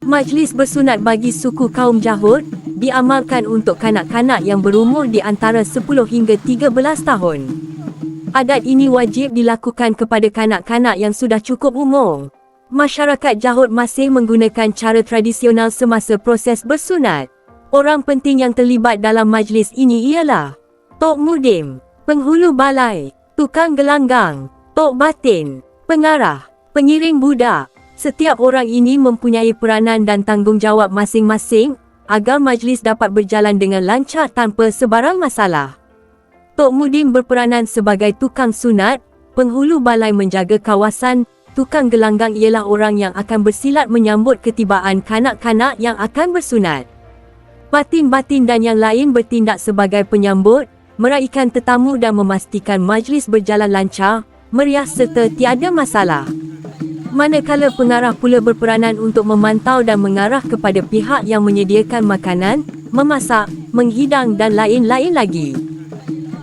Majlis bersunat bagi suku kaum Jahud diamalkan untuk kanak-kanak yang berumur di antara 10 hingga 13 tahun. Adat ini wajib dilakukan kepada kanak-kanak yang sudah cukup umur. Masyarakat Jahud masih menggunakan cara tradisional semasa proses bersunat. Orang penting yang terlibat dalam majlis ini ialah Tok Mudim, penghulu balai, tukang gelanggang, tok batin, pengarah, pengiring budak. Setiap orang ini mempunyai peranan dan tanggungjawab masing-masing agar majlis dapat berjalan dengan lancar tanpa sebarang masalah. Tok Mudim berperanan sebagai tukang sunat, penghulu balai menjaga kawasan, tukang gelanggang ialah orang yang akan bersilat menyambut ketibaan kanak-kanak yang akan bersunat. Batin-batin dan yang lain bertindak sebagai penyambut, meraikan tetamu dan memastikan majlis berjalan lancar, meriah serta tiada masalah. Manakala pengarah pula berperanan untuk memantau dan mengarah kepada pihak yang menyediakan makanan, memasak, menghidang dan lain-lain lagi.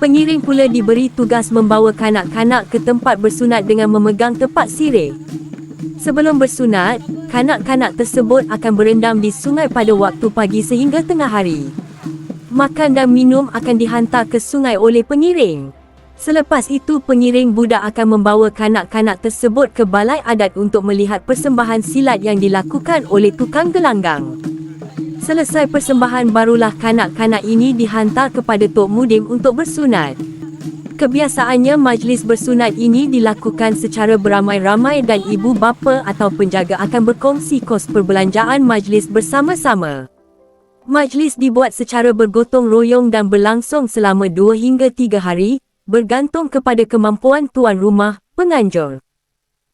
Pengiring pula diberi tugas membawa kanak-kanak ke tempat bersunat dengan memegang tepat sirih. Sebelum bersunat, kanak-kanak tersebut akan berendam di sungai pada waktu pagi sehingga tengah hari. Makan dan minum akan dihantar ke sungai oleh pengiring. Selepas itu pengiring budak akan membawa kanak-kanak tersebut ke balai adat untuk melihat persembahan silat yang dilakukan oleh tukang gelanggang. Selesai persembahan barulah kanak-kanak ini dihantar kepada Tok Mudim untuk bersunat. Kebiasaannya majlis bersunat ini dilakukan secara beramai-ramai dan ibu bapa atau penjaga akan berkongsi kos perbelanjaan majlis bersama-sama. Majlis dibuat secara bergotong royong dan berlangsung selama 2 hingga 3 hari, bergantung kepada kemampuan tuan rumah, penganjur.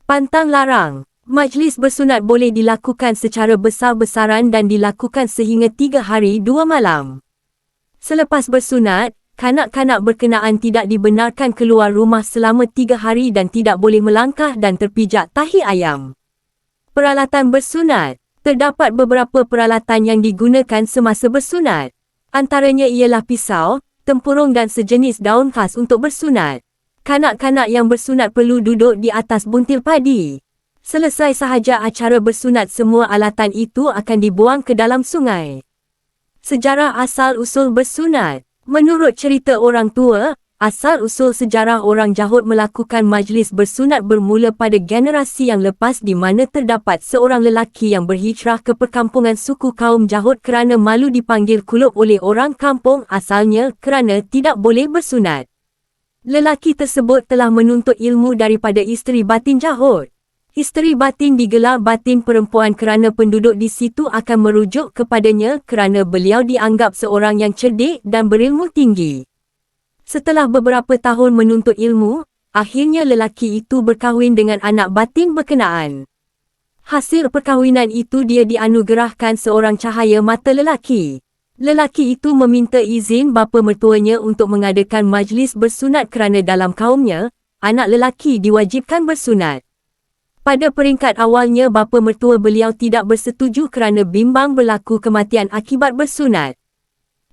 Pantang larang. Majlis bersunat boleh dilakukan secara besar-besaran dan dilakukan sehingga 3 hari 2 malam. Selepas bersunat, kanak-kanak berkenaan tidak dibenarkan keluar rumah selama 3 hari dan tidak boleh melangkah dan terpijak tahi ayam. Peralatan bersunat. Terdapat beberapa peralatan yang digunakan semasa bersunat. Antaranya ialah pisau, tempurung dan sejenis daun khas untuk bersunat. Kanak-kanak yang bersunat perlu duduk di atas buntil padi. Selesai sahaja acara bersunat, semua alatan itu akan dibuang ke dalam sungai. Sejarah asal-usul bersunat. Menurut cerita orang tua, asal-usul sejarah orang Jahud melakukan majlis bersunat bermula pada generasi yang lepas di mana terdapat seorang lelaki yang berhijrah ke perkampungan suku kaum Jahud kerana malu dipanggil kulub oleh orang kampung asalnya kerana tidak boleh bersunat. Lelaki tersebut telah menuntut ilmu daripada isteri batin Jahud. Isteri batin digelar batin perempuan kerana penduduk di situ akan merujuk kepadanya kerana beliau dianggap seorang yang cerdik dan berilmu tinggi. Setelah beberapa tahun menuntut ilmu, akhirnya lelaki itu berkahwin dengan anak batin berkenaan. Hasil perkahwinan itu dia dianugerahkan seorang cahaya mata lelaki. Lelaki itu meminta izin bapa mertuanya untuk mengadakan majlis bersunat kerana dalam kaumnya, anak lelaki diwajibkan bersunat. Pada peringkat awalnya bapa mertua beliau tidak bersetuju kerana bimbang berlaku kematian akibat bersunat.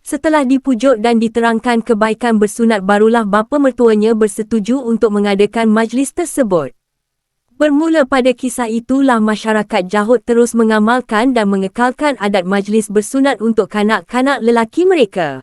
Setelah dipujuk dan diterangkan kebaikan bersunat barulah bapa mertuanya bersetuju untuk mengadakan majlis tersebut. Bermula pada kisah itulah masyarakat Jahud terus mengamalkan dan mengekalkan adat majlis bersunat untuk kanak-kanak lelaki mereka.